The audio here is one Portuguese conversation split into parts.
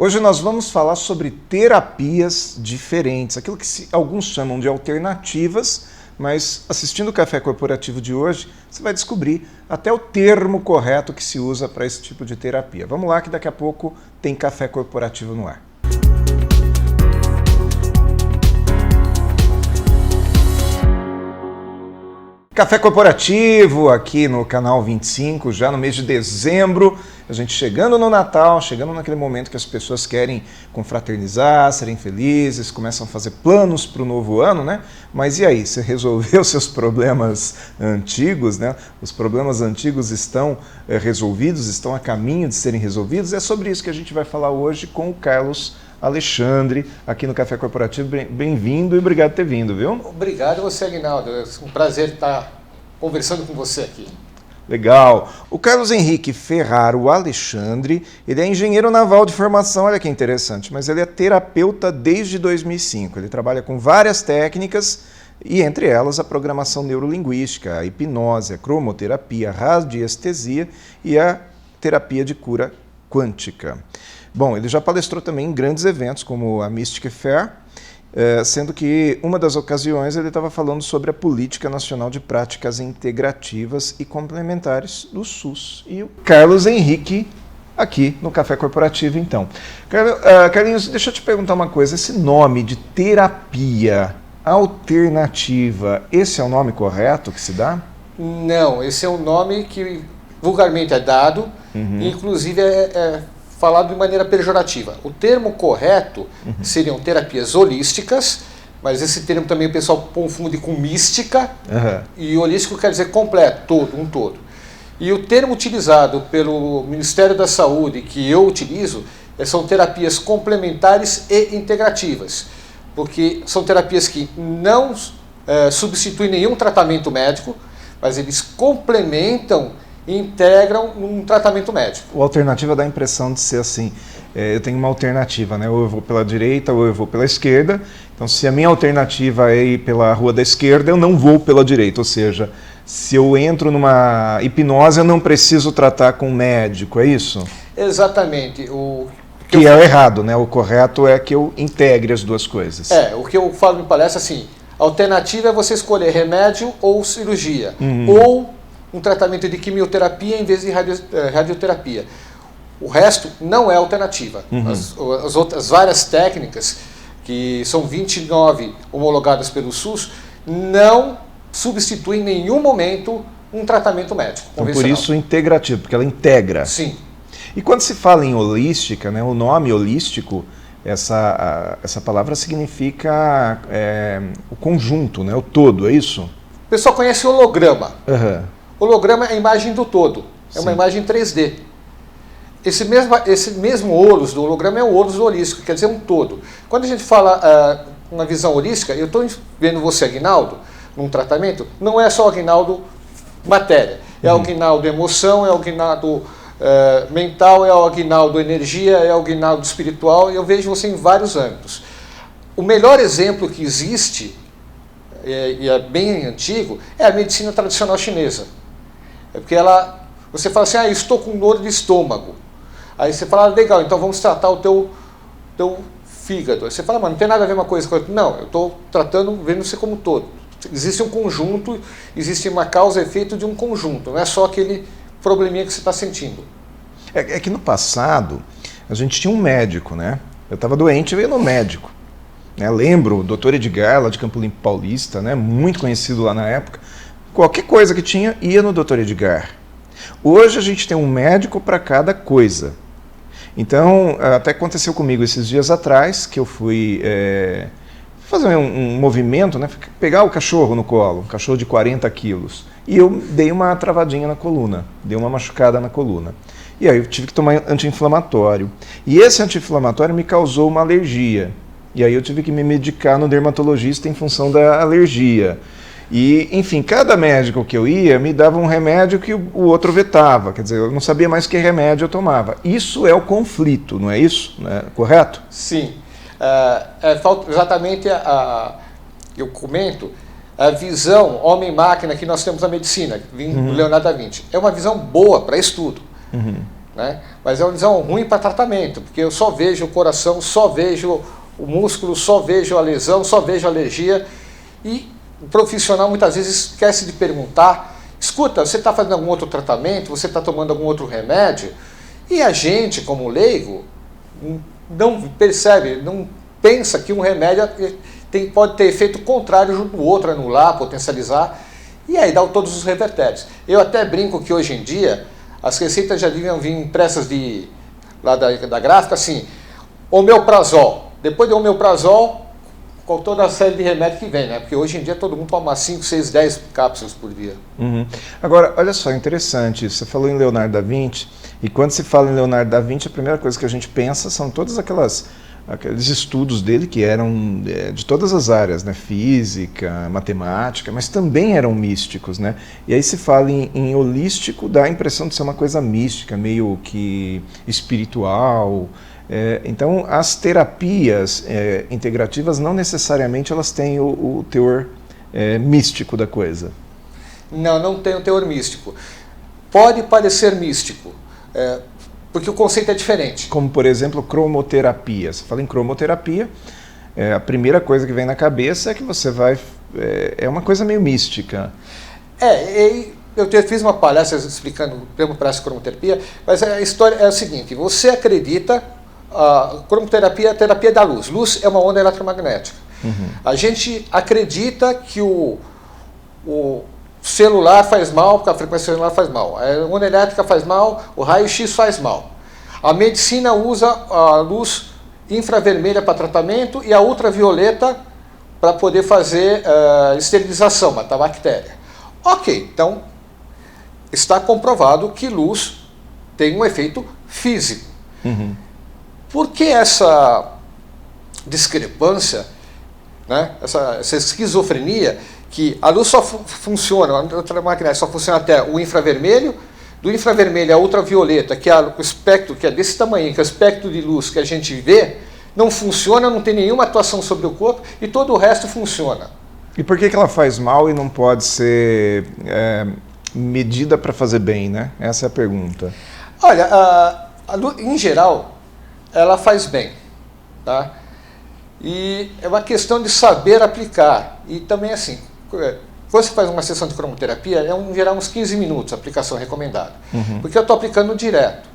Hoje nós vamos falar sobre terapias diferentes, aquilo que alguns chamam de alternativas, mas assistindo o Café Corporativo de hoje, você vai descobrir até o termo correto que se usa para esse tipo de terapia. Vamos lá que daqui a pouco tem Café Corporativo no ar. Café Corporativo aqui no canal 25, já no mês de dezembro, a gente chegando no Natal, chegando naquele momento que as pessoas querem confraternizar, serem felizes, começam a fazer planos para o novo ano, né? Mas e aí, você resolveu seus problemas antigos, né? Os problemas antigos estão resolvidos, estão a caminho de serem resolvidos? É sobre isso que a gente vai falar hoje com o Carlos Alexandre, aqui no Café Corporativo. Bem-vindo e obrigado por ter vindo, viu? Obrigado a você, Aguinaldo. É um prazer estar conversando com você aqui. Legal. O Carlos Henrique Ferraro Alexandre, ele é engenheiro naval de formação, olha que interessante, mas ele é terapeuta desde 2005. Ele trabalha com várias técnicas e, entre elas, a programação neurolinguística, a hipnose, a cromoterapia, a radiestesia e a terapia de cura quântica. Bom, ele já palestrou também em grandes eventos, como a Mystic Fair, sendo que uma das ocasiões ele estava falando sobre a Política Nacional de Práticas Integrativas e Complementares do SUS. E o Carlos Henrique aqui no Café Corporativo, então. Carlinhos, deixa eu te perguntar uma coisa, esse nome de terapia alternativa, esse é o nome correto que se dá? Não, esse é um nome que vulgarmente é dado, inclusive é falado de maneira pejorativa. O termo correto seriam terapias holísticas, mas esse termo também o pessoal confunde com mística, e holístico quer dizer completo, todo, um todo. E o termo utilizado pelo Ministério da Saúde, que eu utilizo, são terapias complementares e integrativas, porque são terapias que não substituem nenhum tratamento médico, mas eles complementam e integram num tratamento médico. O alternativa dá a impressão de ser assim, eu tenho uma alternativa, né? Ou eu vou pela direita ou eu vou pela esquerda, então se a minha alternativa é ir pela rua da esquerda, eu não vou pela direita, ou seja, se eu entro numa hipnose, eu não preciso tratar com um médico, é isso? Exatamente. Que é o errado, né? O correto é que eu integre as duas coisas. O que eu falo em palestra assim, a alternativa é você escolher remédio ou cirurgia, ou um tratamento de quimioterapia em vez de radioterapia. O resto não é alternativa. As outras várias técnicas, que são 29 homologadas pelo SUS, não substituem em nenhum momento um tratamento médico convencional. Então, por isso integrativo, porque ela integra. Sim. E quando se fala em holística, né, o nome holístico, essa palavra significa o conjunto, né, o todo, é isso? O pessoal conhece holograma. Holograma é a imagem do todo, é uma imagem 3D. Esse mesmo holus do holograma é o holus do holístico, quer dizer um todo. Quando a gente fala uma visão holística, eu estou vendo você, Aguinaldo, num tratamento, não é só Aguinaldo matéria, é o Aguinaldo emoção, é o Aguinaldo mental, é o Aguinaldo energia, é o Aguinaldo espiritual, e eu vejo você em vários âmbitos. O melhor exemplo que existe, e é bem antigo, é a medicina tradicional chinesa. É porque você fala assim, estou com dor de estômago. Aí você fala, legal, então vamos tratar o teu fígado. Aí você fala, mas não tem nada a ver uma coisa com a outra. Não, eu estou tratando, vendo você como todo. Existe um conjunto, existe uma causa e efeito de um conjunto, não é só aquele probleminha que você está sentindo. É que no passado, a gente tinha um médico, né? Eu estava doente, eu ia no médico. Lembro, o Dr. Edgar, lá de Campo Limpo Paulista, né? Muito conhecido lá na época. Qualquer coisa que tinha, ia no Dr. Edgar. Hoje a gente tem um médico para cada coisa. Então, até aconteceu comigo esses dias atrás, que eu fui fazer um movimento, né? Pegar o cachorro no colo, um cachorro de 40 quilos. E eu dei uma travadinha na coluna, dei uma machucada na coluna. E aí eu tive que tomar anti-inflamatório. E esse anti-inflamatório me causou uma alergia. E aí eu tive que me medicar no dermatologista em função da alergia. E, enfim, cada médico que eu ia me dava um remédio que o outro vetava. Quer dizer, eu não sabia mais que remédio eu tomava. Isso é o conflito, não é isso? Correto? Sim. Falta exatamente eu comento, a visão homem-máquina que nós temos na medicina, do Leonardo da Vinci. É uma visão boa para estudo. né? Mas é uma visão ruim para tratamento, porque eu só vejo o coração, só vejo o músculo, só vejo a lesão, só vejo a alergia, e o profissional muitas vezes esquece de perguntar: escuta, você está fazendo algum outro tratamento, você está tomando algum outro remédio? E a gente, como leigo, não percebe, não pensa que um remédio pode ter efeito contrário junto do outro, anular, potencializar, e aí dá todos os revertérios. Eu até brinco que hoje em dia as receitas já deviam vir impressas lá da gráfica, assim, omeprazol. Depois do omeprazol, com toda a série de remédios que vem, né? Porque hoje em dia todo mundo toma 5, 6, 10 cápsulas por dia. Uhum. Agora, olha só, interessante, você falou em Leonardo da Vinci, e quando se fala em Leonardo da Vinci, a primeira coisa que a gente pensa são todas aqueles estudos dele que eram de todas as áreas, né? Física, matemática, mas também eram místicos, né? E aí se fala em holístico, dá a impressão de ser uma coisa mística, meio que espiritual. Então as terapias integrativas não necessariamente elas têm o teor místico da coisa. Não tem o teor místico. Pode parecer místico, porque o conceito é diferente. Como, por exemplo, cromoterapia. Você fala em cromoterapia, a primeira coisa que vem na cabeça é que você vai... É uma coisa meio mística. Eu fiz uma palestra explicando o termo para essa cromoterapia, mas a história é a seguinte: você acredita, a cromoterapia é a terapia da luz. Luz é uma onda eletromagnética. Uhum. A gente acredita que o celular faz mal, porque a frequência celular faz mal. A onda elétrica faz mal, o raio-x faz mal. A medicina usa a luz infravermelha para tratamento e a ultravioleta para poder fazer esterilização, matar bactéria. Ok, então está comprovado que luz tem um efeito físico. Uhum. Por que essa discrepância, né, essa esquizofrenia, que a luz só funciona, a eletromagnética só funciona até o infravermelho, do infravermelho a ultravioleta, que é o espectro que é desse tamanho, que é o espectro de luz que a gente vê, não funciona, não tem nenhuma atuação sobre o corpo e todo o resto funciona. E por que ela faz mal e não pode ser medida para fazer bem, né? Essa é a pergunta. Olha, a luz, em geral, ela faz bem, tá? E é uma questão de saber aplicar. E também assim, quando você faz uma sessão de cromoterapia, em geral uns 15 minutos, a aplicação recomendada. Uhum. Porque eu estou aplicando direto.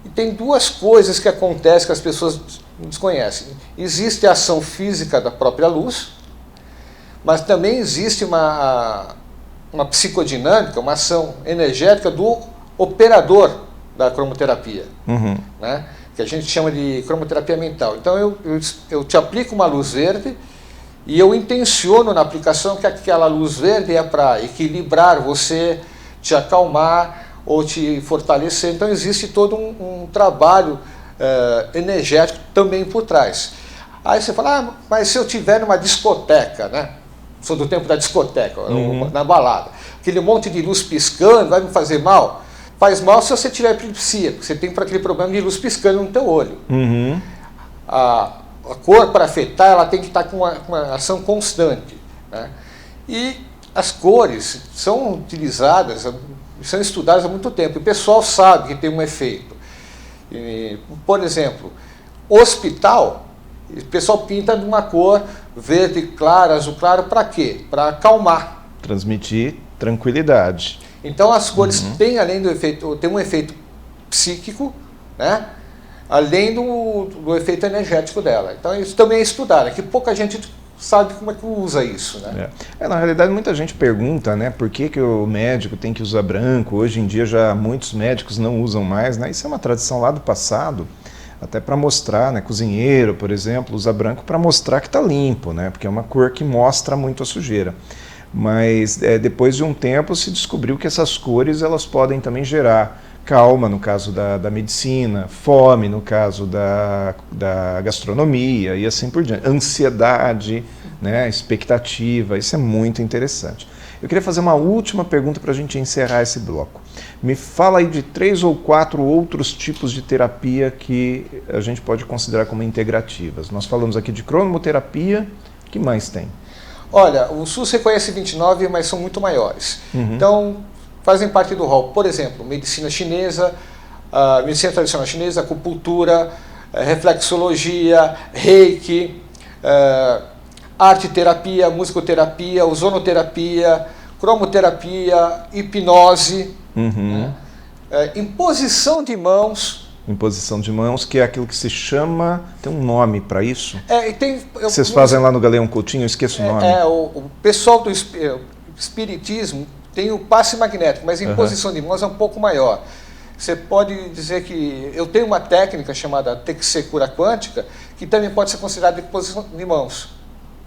E tem duas coisas que acontecem que as pessoas desconhecem. Existe a ação física da própria luz, mas também existe uma psicodinâmica, uma ação energética do operador da cromoterapia, uhum, né? Que a gente chama de cromoterapia mental. Então eu te aplico uma luz verde e eu intenciono na aplicação que aquela luz verde é para equilibrar você, te acalmar ou te fortalecer. Então existe todo um trabalho energético também por trás. Aí você fala, mas se eu estiver numa discoteca, né? Sou do tempo da discoteca, uhum, na balada, aquele monte de luz piscando vai me fazer mal? Faz mal se você tiver epilepsia, porque você tem aquele problema de luz piscando no teu olho. Uhum. A cor, para afetar, ela tem que estar com uma ação constante, né? E as cores são utilizadas, são estudadas há muito tempo, e o pessoal sabe que tem um efeito. Por exemplo, hospital, o pessoal pinta de uma cor verde clara, azul claro, para quê? Para acalmar. Transmitir tranquilidade. Então as cores têm, além do efeito, tem um efeito psíquico, né? Além do efeito energético dela. Então isso também é estudado, é que pouca gente sabe como é que usa isso, né? Na realidade muita gente pergunta, né, por que o médico tem que usar branco. Hoje em dia já muitos médicos não usam mais, né? Isso é uma tradição lá do passado, até para mostrar, né, cozinheiro, por exemplo, usa branco para mostrar que está limpo, né? Porque é uma cor que mostra muito a sujeira. Mas depois de um tempo se descobriu que essas cores elas podem também gerar calma, no caso da medicina, fome, no caso da gastronomia e assim por diante, ansiedade, né, expectativa, isso é muito interessante. Eu queria fazer uma última pergunta para a gente encerrar esse bloco. Me fala aí de 3 ou 4 outros tipos de terapia que a gente pode considerar como integrativas. Nós falamos aqui de cromoterapia, o que mais tem? Olha, o SUS reconhece 29, mas são muito maiores. Uhum. Então, fazem parte do rol. Por exemplo, medicina chinesa, a medicina tradicional chinesa, acupuntura, reflexologia, reiki, arte-terapia, musicoterapia, ozonoterapia, cromoterapia, hipnose, imposição de mãos. Imposição de mãos, que é aquilo que se chama... Tem um nome para isso? Vocês fazem lá no Galeão Coutinho, eu esqueço o nome. O pessoal do espiritismo tem o passe magnético, mas a imposição de mãos é um pouco maior. Você pode dizer que eu tenho uma técnica chamada texecura quântica, que também pode ser considerada imposição de mãos.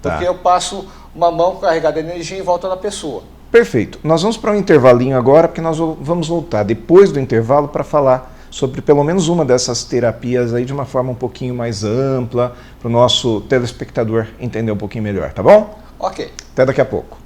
Porque eu passo uma mão carregada de energia em volta da pessoa. Perfeito. Nós vamos para um intervalinho agora, porque nós vamos voltar depois do intervalo para falar sobre pelo menos uma dessas terapias aí de uma forma um pouquinho mais ampla, para o nosso telespectador entender um pouquinho melhor, tá bom? Ok. Até daqui a pouco.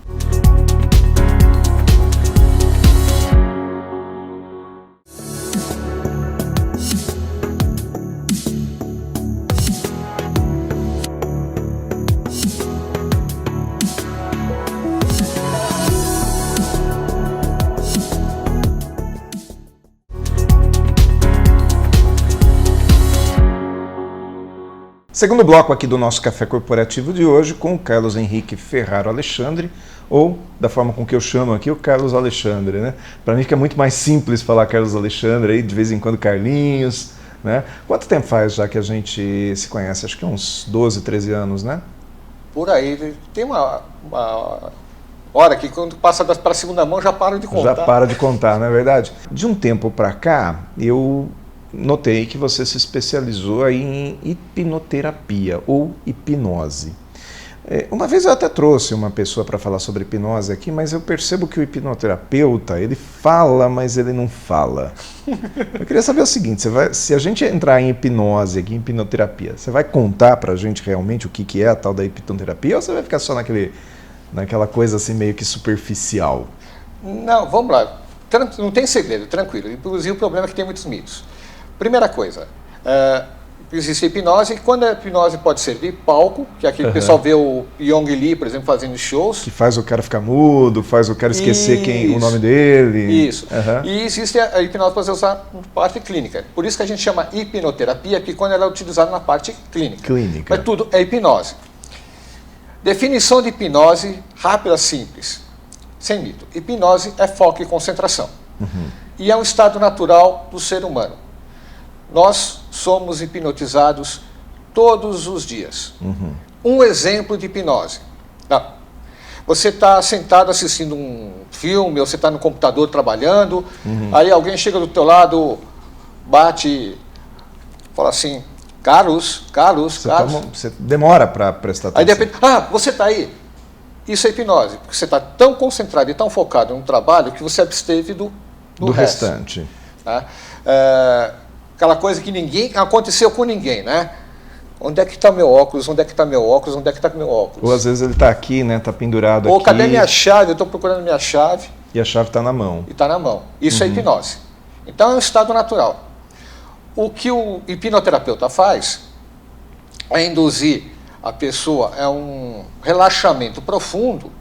Segundo bloco aqui do nosso Café Corporativo de hoje, com o Carlos Henrique Ferraro Alexandre, ou da forma com que eu chamo aqui, o Carlos Alexandre, né? Para mim fica muito mais simples falar Carlos Alexandre, aí de vez em quando Carlinhos, né? Quanto tempo faz já que a gente se conhece? Acho que uns 12, 13 anos, né? Por aí, tem uma hora que quando passa para a segunda mão já para de contar. Já para de contar, não é verdade? De um tempo para cá, eu notei que você se especializou aí em hipnoterapia ou hipnose. Uma vez eu até trouxe uma pessoa para falar sobre hipnose aqui, mas eu percebo que o hipnoterapeuta, ele fala, mas ele não fala. Eu queria saber o seguinte, se a gente entrar em hipnose aqui, em hipnoterapia, você vai contar para a gente realmente o que é a tal da hipnoterapia ou você vai ficar só naquela coisa assim meio que superficial? Não, vamos lá. Não tem segredo, tranquilo. Inclusive o problema é que tem muitos mitos. Primeira coisa, existe a hipnose, e quando a hipnose pode servir palco, que é aquele que o pessoal vê o Yong Lee, por exemplo, fazendo shows. Que faz o cara ficar mudo, faz o cara esquecer o nome dele. Isso. E existe a hipnose para você usar na parte clínica. Por isso que a gente chama hipnoterapia, porque quando ela é utilizada na parte clínica. Mas tudo é hipnose. Definição de hipnose, rápida, simples, sem mito. Hipnose é foco e concentração. E é um estado natural do ser humano. Nós somos hipnotizados todos os dias. Um exemplo de hipnose. Você está sentado assistindo um filme, ou você está no computador trabalhando, aí alguém chega do teu lado, bate, fala assim, Carlos. Você demora para prestar atenção. Aí de repente, você está aí. Isso é hipnose, porque você está tão concentrado e tão focado no trabalho que você absteve do restante. Tá? Aquela coisa que ninguém aconteceu com ninguém, né? Onde é que está meu óculos? Onde é que está meu óculos? Onde é que está meu óculos? Ou às vezes ele está aqui, né? Está pendurado aqui. Ou cadê minha chave? Eu estou procurando minha chave. E a chave está na mão. E está na mão. Isso é hipnose. Então é um estado natural. O que o hipnoterapeuta faz é induzir a pessoa a um relaxamento profundo,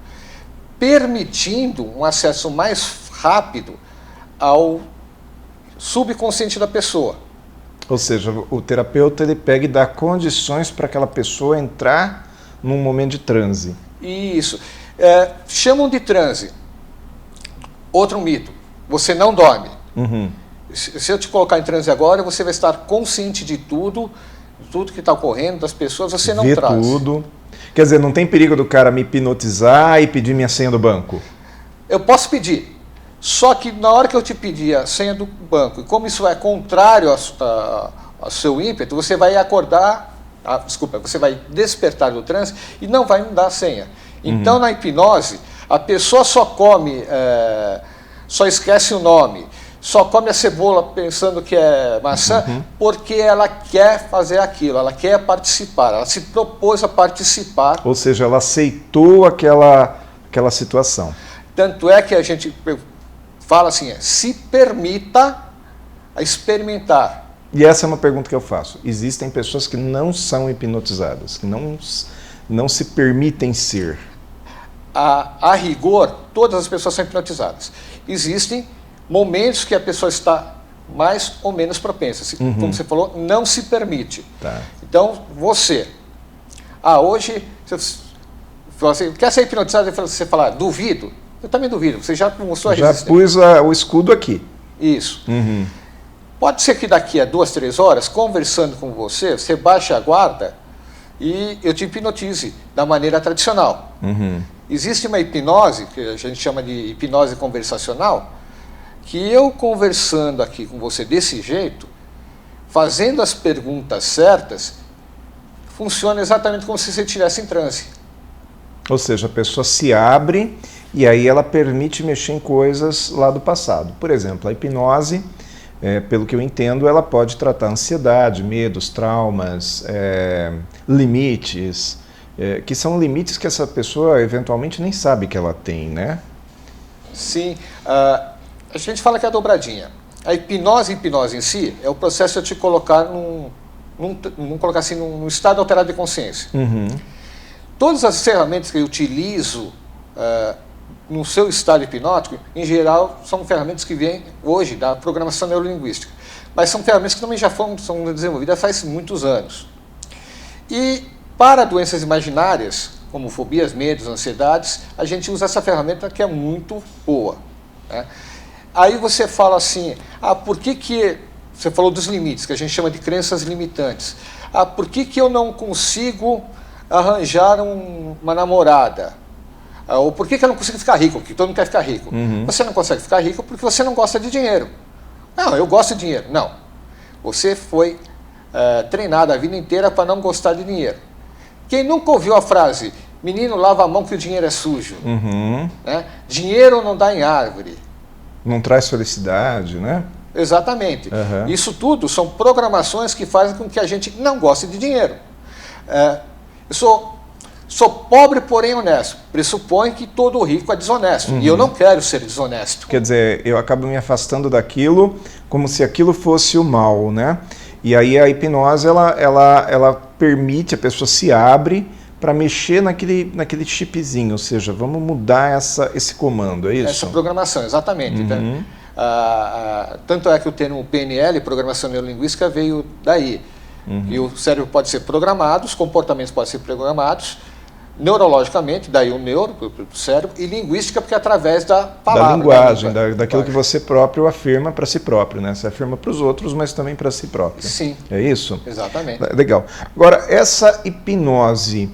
permitindo um acesso mais rápido ao subconsciente da pessoa. Ou seja, o terapeuta ele pega e dá condições para aquela pessoa entrar num momento de transe. Isso. Chamam de transe. Outro mito. Você não dorme. Se eu te colocar em transe agora, você vai estar consciente de tudo que está ocorrendo, das pessoas, você não traz. Vê tudo. Quer dizer, não tem perigo do cara me hipnotizar e pedir minha senha do banco? Eu posso pedir. Só que na hora que eu te pedir a senha do banco, e como isso é contrário ao seu ímpeto, você vai você vai despertar do transe e não vai me dar a senha. Então, na hipnose, a pessoa só esquece o nome, só come a cebola pensando que é maçã, porque ela quer fazer aquilo, ela quer participar, ela se propôs a participar. Ou seja, ela aceitou aquela situação. Tanto é que a gente fala assim, se permita a experimentar. E essa é uma pergunta que eu faço. Existem pessoas que não são hipnotizadas, que não se permitem ser. A rigor, todas as pessoas são hipnotizadas. Existem momentos que a pessoa está mais ou menos propensa. Como você falou, não se permite. Tá. Então, hoje, você quer ser hipnotizado e você falar, duvido? Eu também duvido, você já mostrou a resistência. Já pus o escudo aqui. Isso. Pode ser que daqui a 2, 3 horas, conversando com você baixe a guarda e eu te hipnotize da maneira tradicional. Existe uma hipnose, que a gente chama de hipnose conversacional, que eu conversando aqui com você desse jeito, fazendo as perguntas certas, funciona exatamente como se você estivesse em transe. Ou seja, a pessoa se abre e aí ela permite mexer em coisas lá do passado. Por exemplo, a hipnose, pelo que eu entendo, ela pode tratar ansiedade, medos, traumas, limites, que são limites que essa pessoa eventualmente nem sabe que ela tem, né? Sim. A gente fala que é a dobradinha. A hipnose em si é o processo de te colocar vamos colocar assim, num estado alterado de consciência. Todas as ferramentas que eu utilizo no seu estado hipnótico, em geral, são ferramentas que vêm hoje da programação neurolinguística. Mas são ferramentas que também já são desenvolvidas faz muitos anos. E para doenças imaginárias, como fobias, medos, ansiedades, a gente usa essa ferramenta que é muito boa, né? Aí você fala assim, por que você falou dos limites, que a gente chama de crenças limitantes. Por que eu não consigo arranjar uma namorada? Ou por que eu não consigo ficar rico? Porque todo mundo quer ficar rico. Você não consegue ficar rico porque você não gosta de dinheiro. Não, eu gosto de dinheiro. Não. Você foi treinado a vida inteira para não gostar de dinheiro. Quem nunca ouviu a frase, menino, lava a mão que o dinheiro é sujo. Né? Dinheiro não dá em árvore. Não traz felicidade, né? Exatamente. Isso tudo são programações que fazem com que a gente não goste de dinheiro. Eu sou pobre, porém honesto. Pressupõe que todo rico é desonesto. E eu não quero ser desonesto. Quer dizer, eu acabo me afastando daquilo como se aquilo fosse o mal, né? E aí a hipnose, ela permite, a pessoa se abre para mexer naquele chipzinho, ou seja, vamos mudar esse comando, é isso? Essa programação, exatamente. Tanto é que o termo PNL, Programação Neurolinguística, veio daí. E o cérebro pode ser programado, os comportamentos podem ser programados, neurologicamente, daí o neuro, o cérebro, e linguística, porque é através da palavra. Da linguagem, daquilo que você próprio afirma para si próprio, né? Você afirma para os outros, mas também para si próprio. Sim. É isso? Exatamente. Legal. Agora, essa hipnose,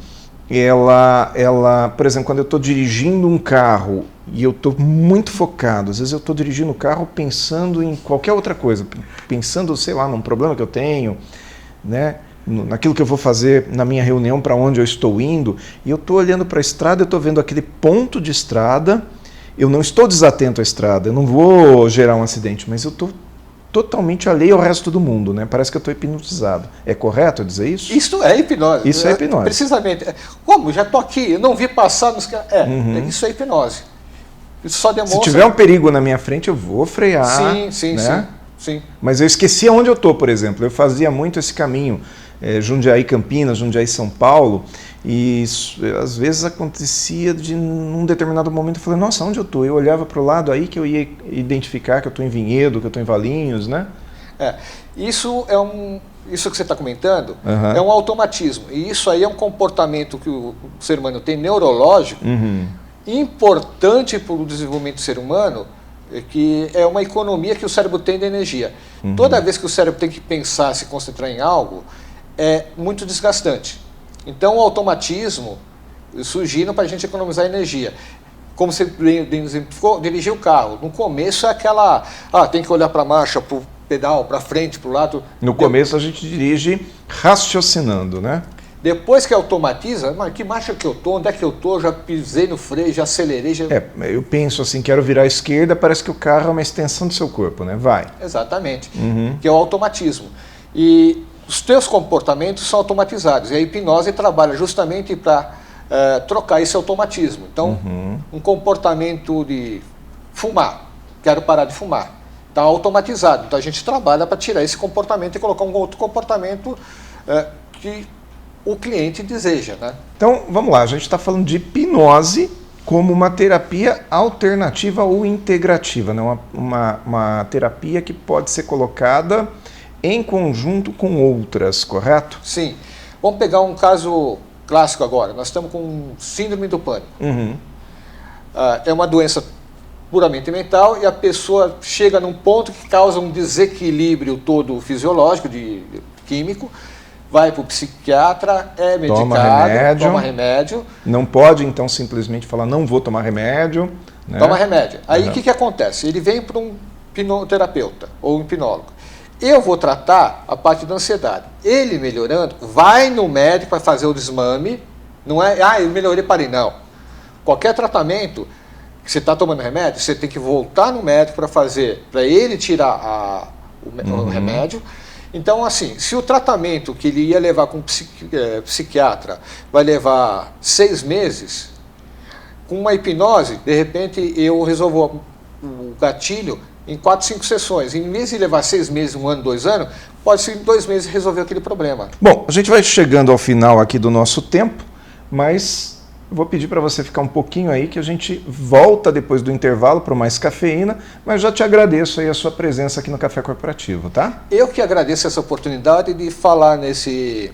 ela, por exemplo, quando eu estou dirigindo um carro e eu estou muito focado, às vezes eu estou dirigindo o carro pensando em qualquer outra coisa, pensando, sei lá, num problema que eu tenho, né? Naquilo que eu vou fazer na minha reunião, para onde eu estou indo, e eu estou olhando para a estrada, eu estou vendo aquele ponto de estrada, eu não estou desatento à estrada, eu não vou gerar um acidente, mas eu estou totalmente alheio ao resto do mundo, né? Parece que eu estou hipnotizado. É correto dizer isso? Isso é hipnose. Isso é hipnose. Precisamente. Como? Já estou aqui, eu não vi passar nos... Isso é hipnose. Isso só demonstra... Se tiver um perigo na minha frente, eu vou frear. Sim. Mas eu esqueci onde eu estou, por exemplo. Eu fazia muito esse caminho, Jundiaí, Campinas, Jundiaí, São Paulo, e às vezes acontecia num determinado momento, eu falei, nossa, onde eu estou? Eu olhava para o lado aí que eu ia identificar que eu estou em Vinhedo, que eu estou em Valinhos, né? Isso que você está comentando é um automatismo, e isso aí é um comportamento que o ser humano tem neurológico, importante para o desenvolvimento do ser humano, que é uma economia que o cérebro tem de energia. Toda vez que o cérebro tem que pensar, se concentrar em algo, é muito desgastante. Então o automatismo surgiram para a gente economizar energia. Como você exemplificou, dirigir o carro. No começo é aquela, tem que olhar para a marcha, para o pedal, para frente, para o lado. No começo a gente dirige raciocinando, né? Depois que automatiza, mas que marcha que eu estou, onde é que eu estou, já pisei no freio, já acelerei. Eu penso assim, quero virar à esquerda, parece que o carro é uma extensão do seu corpo, né? Vai. Exatamente, que é o automatismo. E os teus comportamentos são automatizados, e a hipnose trabalha justamente para trocar esse automatismo. Então, um comportamento de fumar, quero parar de fumar, está automatizado. Então a gente trabalha para tirar esse comportamento e colocar um outro comportamento que o cliente deseja, né? Então, vamos lá, a gente está falando de hipnose, como uma terapia alternativa ou integrativa, né? Uma terapia que pode ser colocada em conjunto com outras, correto? Sim. Vamos pegar um caso clássico agora. Nós estamos com síndrome do pânico. É uma doença puramente mental e a pessoa chega num ponto que causa um desequilíbrio todo fisiológico, químico, vai para o psiquiatra, é medicado, toma remédio. Não pode, então, simplesmente falar, não vou tomar remédio. Né? Toma remédio. Aí o que acontece? Ele vem para um hipnoterapeuta ou um hipnólogo. Eu vou tratar a parte da ansiedade. Ele melhorando, vai no médico para fazer o desmame. Não é, eu melhorei, parei. Não. Qualquer tratamento que você está tomando remédio, você tem que voltar no médico para fazer, para ele tirar o remédio. Então, assim, se o tratamento que ele ia levar com psiquiatra vai levar 6 meses, com uma hipnose, de repente eu resolvo o gatilho em 4, 5 sessões. Em vez de levar 6 meses, 1 ano, 2 anos, pode ser em 2 meses resolver aquele problema. Bom, a gente vai chegando ao final aqui do nosso tempo, mas vou pedir para você ficar um pouquinho aí, que a gente volta depois do intervalo para mais cafeína, mas já te agradeço aí a sua presença aqui no Café Corporativo, tá? Eu que agradeço essa oportunidade de falar nesse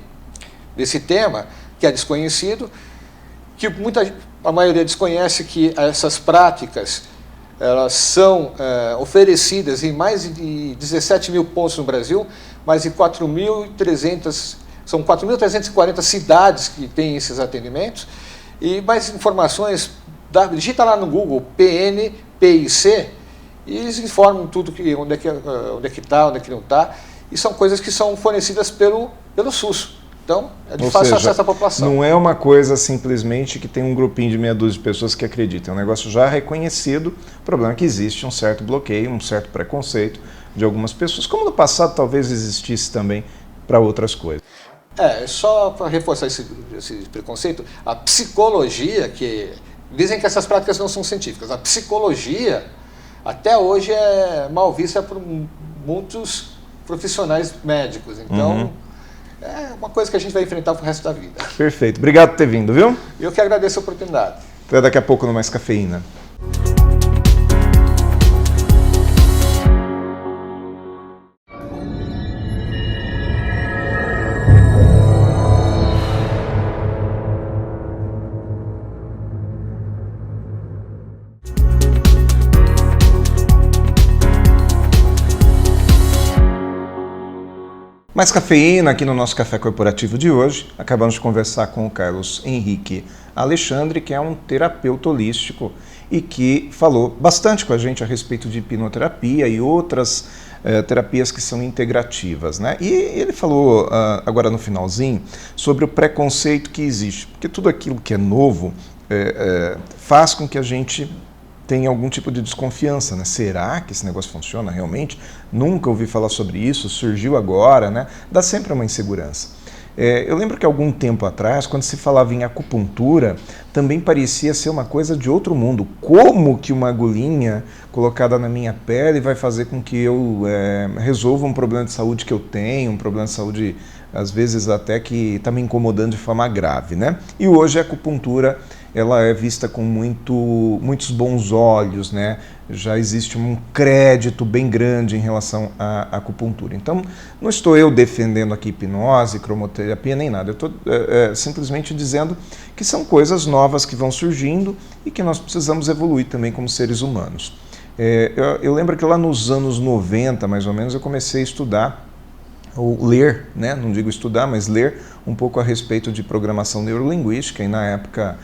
tema, que é desconhecido, que a maioria desconhece que essas práticas elas são oferecidas em mais de 17 mil pontos no Brasil, mais de 4.300, são 4.340 cidades que têm esses atendimentos. E mais informações, digita lá no Google PNPIC e eles informam tudo, onde é que está, onde é que não está. E são coisas que são fornecidas pelo SUS. Então, é de fácil acesso à população. Não é uma coisa simplesmente que tem um grupinho de meia dúzia de pessoas que acreditam. É um negócio já reconhecido. O problema é que existe um certo bloqueio, um certo preconceito de algumas pessoas, como no passado talvez existisse também para outras coisas. Só para reforçar esse preconceito, a psicologia, que dizem que essas práticas não são científicas, a psicologia até hoje é mal vista por muitos profissionais médicos. Então, é uma coisa que a gente vai enfrentar pro resto da vida. Perfeito. Obrigado por ter vindo, viu? Eu que agradeço a oportunidade. Até daqui a pouco no Mais Cafeína. Mais cafeína aqui no nosso Café Corporativo de hoje. Acabamos de conversar com o Carlos Henrique Alexandre, que é um terapeuta holístico e que falou bastante com a gente a respeito de hipnoterapia e outras terapias que são integrativas, né? E ele falou agora no finalzinho sobre o preconceito que existe, porque tudo aquilo que é novo faz com que a gente tem algum tipo de desconfiança, né? Será que esse negócio funciona realmente? Nunca ouvi falar sobre isso, surgiu agora, né? Dá sempre uma insegurança. Eu lembro que algum tempo atrás, quando se falava em acupuntura, também parecia ser uma coisa de outro mundo. Como que uma agulhinha colocada na minha pele vai fazer com que eu resolva um problema de saúde que eu tenho, um problema de saúde, às vezes até que está me incomodando de forma grave, né? E hoje a acupuntura ela é vista com muitos bons olhos, né? Já existe um crédito bem grande em relação à acupuntura. Então, não estou eu defendendo aqui hipnose, cromoterapia, nem nada. Eu estou simplesmente dizendo que são coisas novas que vão surgindo e que nós precisamos evoluir também como seres humanos. Eu lembro que lá nos anos 90, mais ou menos, eu comecei a estudar, ou ler, né? Não digo estudar, mas ler um pouco a respeito de programação neurolinguística, e na época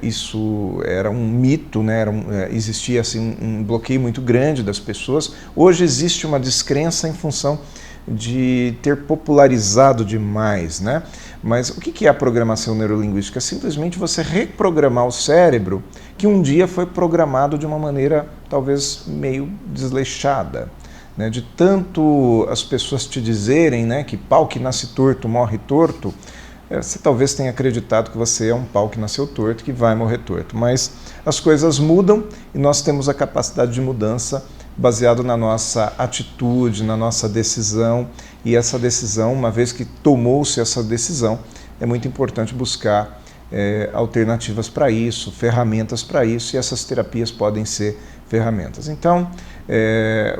isso era um mito, né? Existia assim, um bloqueio muito grande das pessoas. Hoje existe uma descrença em função de ter popularizado demais, né? Mas o que é a programação neurolinguística? É simplesmente você reprogramar o cérebro que um dia foi programado de uma maneira talvez meio desleixada. Né, de tanto as pessoas te dizerem, né, que pau que nasce torto morre torto, você talvez tenha acreditado que você é um pau que nasceu torto, que vai morrer torto. Mas as coisas mudam e nós temos a capacidade de mudança baseado na nossa atitude, na nossa decisão. E essa decisão, uma vez que tomou-se essa decisão, é muito importante buscar alternativas para isso, ferramentas para isso, e essas terapias podem ser ferramentas. Então,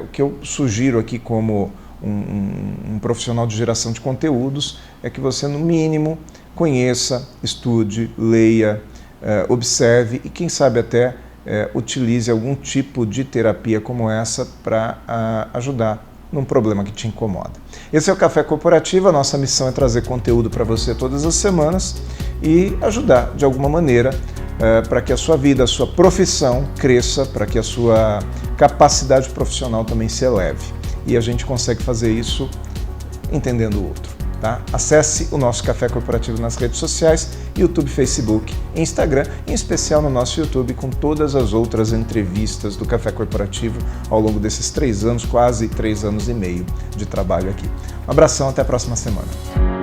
o que eu sugiro aqui como um profissional de geração de conteúdos é que você, no mínimo, conheça, estude, leia, observe e, quem sabe, até utilize algum tipo de terapia como essa para ajudar num problema que te incomoda. Esse é o Café Corporativo. A nossa missão é trazer conteúdo para você todas as semanas e ajudar de alguma maneira para que a sua vida, a sua profissão cresça, para que a sua capacidade profissional também se eleve. E a gente consegue fazer isso entendendo o outro. Tá? Acesse o nosso Café Corporativo nas redes sociais, YouTube, Facebook e Instagram, em especial no nosso YouTube, com todas as outras entrevistas do Café Corporativo ao longo desses 3 anos, quase 3 anos e meio de trabalho aqui. Um abração, até a próxima semana.